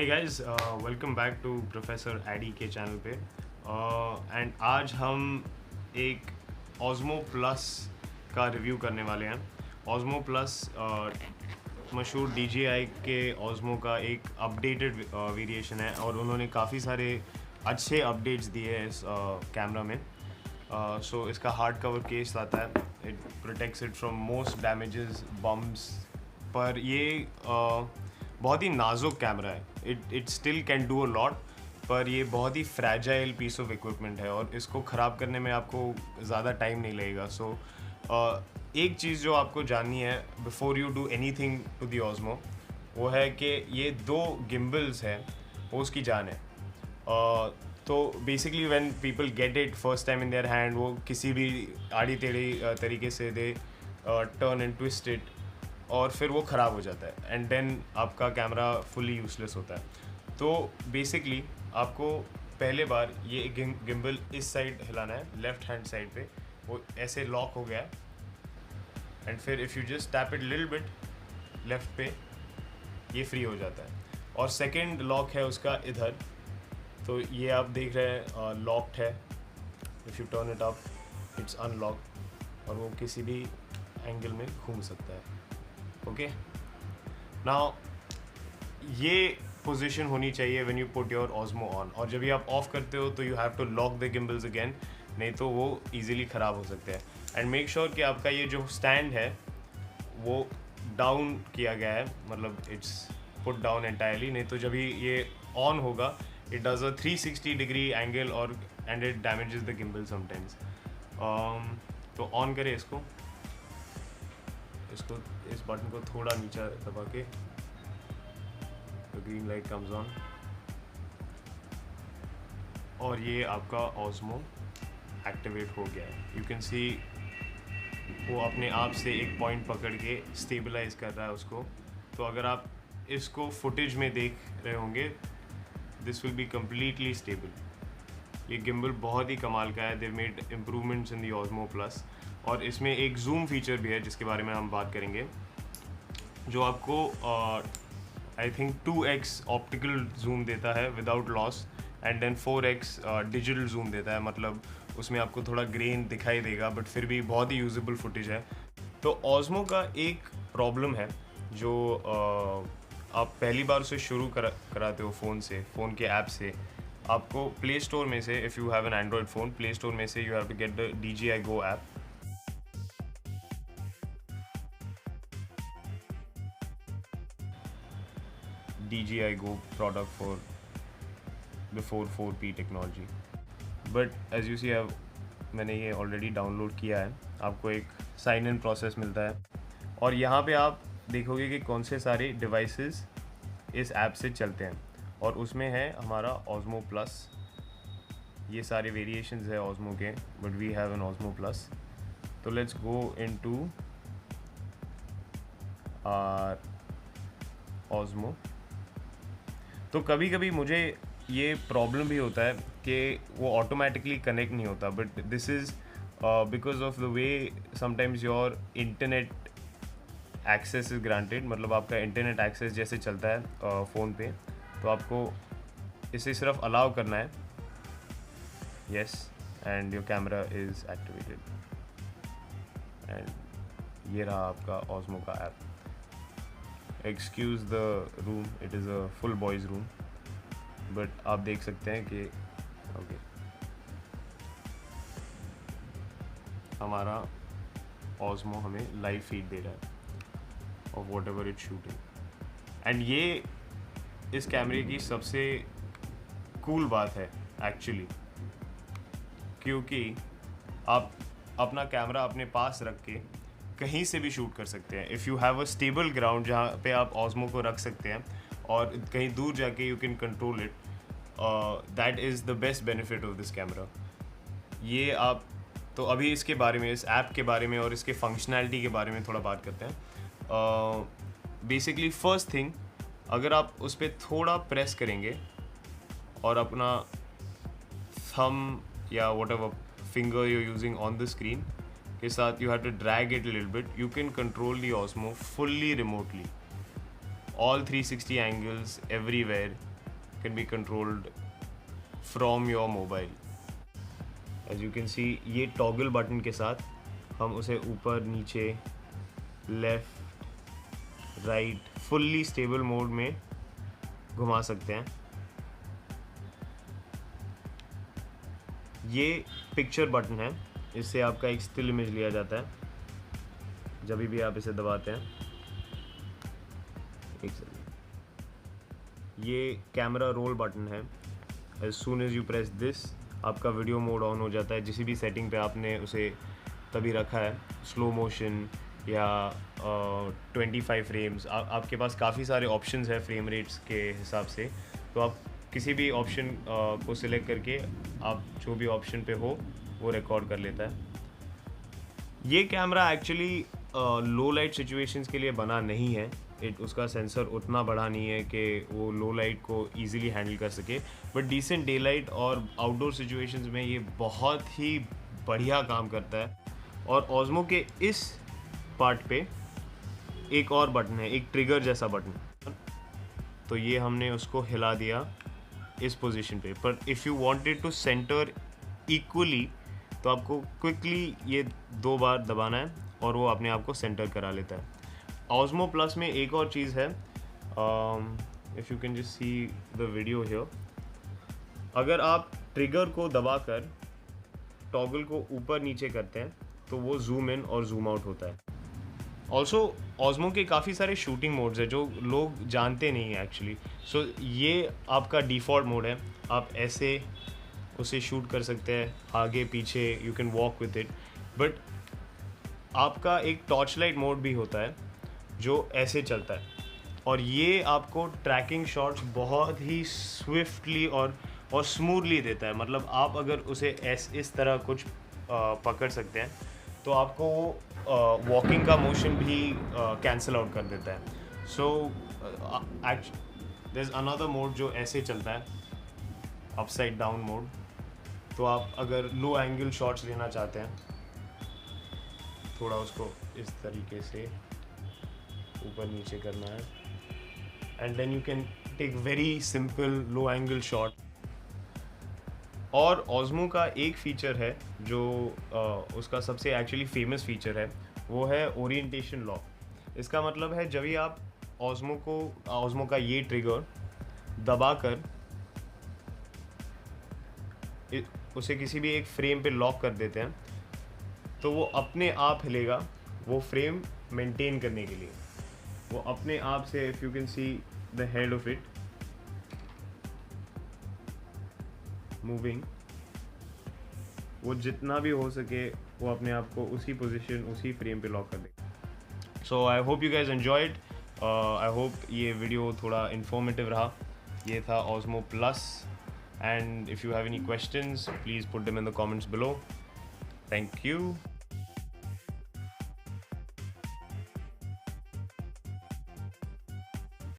Hey guys, welcome back to professor Adi के channel पे। And आज हम एक ऑज़मो प्लस का रिव्यू करने वाले हैं। ऑज़मो प्लस मशहूर DJI के ऑज़मो का एक अपडेटेड वेरिएशन है और उन्होंने काफ़ी सारे अच्छे अपडेट्स दिए हैं इस कैमरा में। सो इसका हार्ड कवर केस आता है, it protects it from most damages, bumps. पर ये बहुत ही नाजुक कैमरा है। It still can do a lot, पर ये बहुत ही फ्रैजाइल पीस ऑफ इक्विपमेंट है और इसको ख़राब करने में आपको ज़्यादा टाइम नहीं लगेगा। सो एक चीज़ जो आपको जाननी है before you do anything to the Osmo, वो है कि ये 2 गिम्बल्स हैं, वो उसकी जान है। तो basically when people get it first time in their hand, वो किसी भी आड़ी टेढ़ी तरीके से they turn and twist it और फिर वो ख़राब हो जाता है एंड देन आपका कैमरा फुली यूज़लेस होता है। तो बेसिकली आपको पहले बार ये गिम्बल इस साइड हिलाना है, लेफ़्ट हैंड साइड पे वो ऐसे लॉक हो गया है एंड फिर if you just tap it little bit left पे, ये फ्री हो जाता है। और सेकेंड लॉक है उसका इधर, तो ये आप देख रहे हैं लॉक्ड है। If U turn it up it's unlock और वो किसी भी एंगल में घूम सकता है। ओके, नाउ ये पोजीशन होनी चाहिए when you put your Osmo on, और जब भी आप ऑफ करते हो तो you have to lock the gimbals again, नहीं तो वो इजीली ख़राब हो सकते हैं। एंड मेक श्योर कि आपका ये जो स्टैंड है वो डाउन किया गया है, मतलब इट्स पुट डाउन एंटायरली, नहीं तो जब भी ये ऑन होगा it does a 360 degree angle और and it damages the gimbal sometimes. तो ऑन करें इसको इस बटन को थोड़ा नीचे दबा के, तो ग्रीन लाइट कम्स ऑन और ये आपका ऑज़मो एक्टिवेट हो गया है। यू कैन सी वो अपने आप से एक पॉइंट पकड़ के स्टेबलाइज कर रहा है उसको। तो अगर आप इसको फुटेज में देख रहे होंगे, this will be completely stable. ये गिम्बल बहुत ही कमाल का है। They made improvements in the Osmo plus, और इसमें एक जूम फीचर भी है जिसके बारे में हम बात करेंगे, जो आपको I think 2x optical zoom देता है without loss and then 4x digital zoom देता है। मतलब उसमें आपको थोड़ा ग्रेन दिखाई देगा बट फिर भी बहुत ही यूजेबल फुटेज है। तो ऑज़मो का एक प्रॉब्लम है जो आप पहली बार उसे शुरू कराते हो फ़ोन के ऐप से, आपको प्ले स्टोर में से, if you have an android phone, play store में से you have to get the DJI Go ऐप। DJI Go product for the 4p technology, but as you see मैंने ये ऑलरेडी डाउनलोड किया है। आपको एक साइन इन प्रोसेस मिलता है और यहाँ पे आप देखोगे कि कौन से सारे डिवाइसेस इस ऐप से चलते हैं, और उसमें है हमारा ऑज़मो प्लस। ये सारे वेरिएशंस है ऑज़मो के, but we have an Osmo plus. तो लेट्स गो इनटू ऑज़मो। तो कभी कभी मुझे ये प्रॉब्लम भी होता है कि वो ऑटोमेटिकली कनेक्ट नहीं होता, but this is because of the way sometimes your internet access is granted. मतलब आपका इंटरनेट एक्सेस जैसे चलता है फ़ोन पे, तो आपको इसे सिर्फ अलाउ करना है, yes, and your camera is activated. And ये रहा आपका ऑज़मो का app. Excuse the room, it is a full boys room, but आप देख सकते हैं कि ओके हमारा ऑज़मो हमें लाइव फीड दे रहा है of what ever it shooting. And ये इस कैमरे की सबसे कूल बात है एक्चुअली, क्योंकि आप अपना कैमरा अपने पास रख के कहीं से भी शूट कर सकते हैं। If you have a stable ground जहाँ पे आप ऑज़मो को रख सकते हैं और कहीं दूर जाके you can control it, that is the best benefit of this camera. ये आप तो अभी इसके बारे में, इस ऐप के बारे में और इसके फंक्शनैलिटी के बारे में थोड़ा बात करते हैं। बेसिकली फर्स्ट थिंग, अगर आप उस पर थोड़ा प्रेस करेंगे और अपना थंब या whatever finger you using on the screen के साथ you have to drag it little bit, you can control the Osmo fully remotely, all 360 angles everywhere, can be controlled from your mobile. As you can see, ये toggle button के साथ हम उसे ऊपर नीचे left right fully stable mode में घुमा सकते हैं. ये पिक्चर बटन है, इससे आपका एक स्टिल इमेज लिया जाता है जब भी आप इसे दबाते हैं. एक सेकंड. ये कैमरा रोल बटन है. As soon as you press this, आपका वीडियो मोड ऑन हो जाता है जिस भी सेटिंग पे आपने उसे तभी रखा है, स्लो मोशन या 25 फ्रेम्स. आपके पास काफ़ी सारे ऑप्शंस है फ्रेम रेट्स के हिसाब से, तो आप किसी भी ऑप्शन को सिलेक्ट करके आप जो भी ऑप्शन पे हो वो रिकॉर्ड कर लेता है. ये कैमरा एक्चुअली लो लाइट सिचुएशंस के लिए बना नहीं है. उसका सेंसर उतना बड़ा नहीं है कि वो लो लाइट को इजीली हैंडल कर सके, बट डिसेंट डे लाइट और आउटडोर सिचुएशंस में ये बहुत ही बढ़िया काम करता है. और ऑज़्मो के इस पार्ट पे एक और बटन है, एक ट्रिगर जैसा बटन. तो ये हमने उसको हिला दिया इस पोजीशन पे. पर if you wanted to center equally तो आपको क्विकली ये 2 बार दबाना है और वो अपने आप को सेंटर करा लेता है. ऑज़्मो प्लस में एक और चीज़ है, if you can just see the video here. अगर आप ट्रिगर को दबाकर टॉगल को ऊपर नीचे करते हैं तो वो जूम इन और जूम आउट होता है. ऑल्सो ऑज़्मो के काफ़ी सारे शूटिंग मोड्स हैं जो लोग जानते नहीं हैं एक्चुअली. सो ये आपका डिफ़ॉल्ट मोड है. आप ऐसे उसे शूट कर सकते हैं, आगे पीछे, you can walk with it. But आपका एक टॉर्च लाइट मोड भी होता है जो ऐसे चलता है, और ये आपको ट्रैकिंग शॉट्स बहुत ही स्विफ्टली और स्मूथली देता है. मतलब आप अगर उसे इस तरह कुछ पकड़ सकते हैं तो आपको वॉकिंग का मोशन भी कैंसिल आउट कर देता है. So there is another mode जो ऐसे चलता है, अपसाइड डाउन मोड. तो आप अगर लो एंगल शॉट्स लेना चाहते हैं, थोड़ा उसको इस तरीके से ऊपर नीचे करना है, and then you can take very simple low angle shot. और ऑज़्मो का एक फ़ीचर है जो उसका सबसे एक्चुअली फेमस फ़ीचर है, वो है ओरिएंटेशन लॉक. इसका मतलब है जब भी आप ऑज़्मो का ये ट्रिगर दबाकर उसे किसी भी एक फ्रेम पे लॉक कर देते हैं तो वो अपने आप हिलेगा, वो फ्रेम मेंटेन करने के लिए. वो अपने आप से, if you can see the head of it moving, वो जितना भी हो सके वो अपने आप को उसी पोजीशन, उसी फ्रेम पे लॉक कर देगा. So I hope you guys enjoyed. I hope ये वीडियो थोड़ा इन्फॉर्मेटिव रहा. ये था Osmo plus, and if you have any questions please put them in the comments below. Thank you.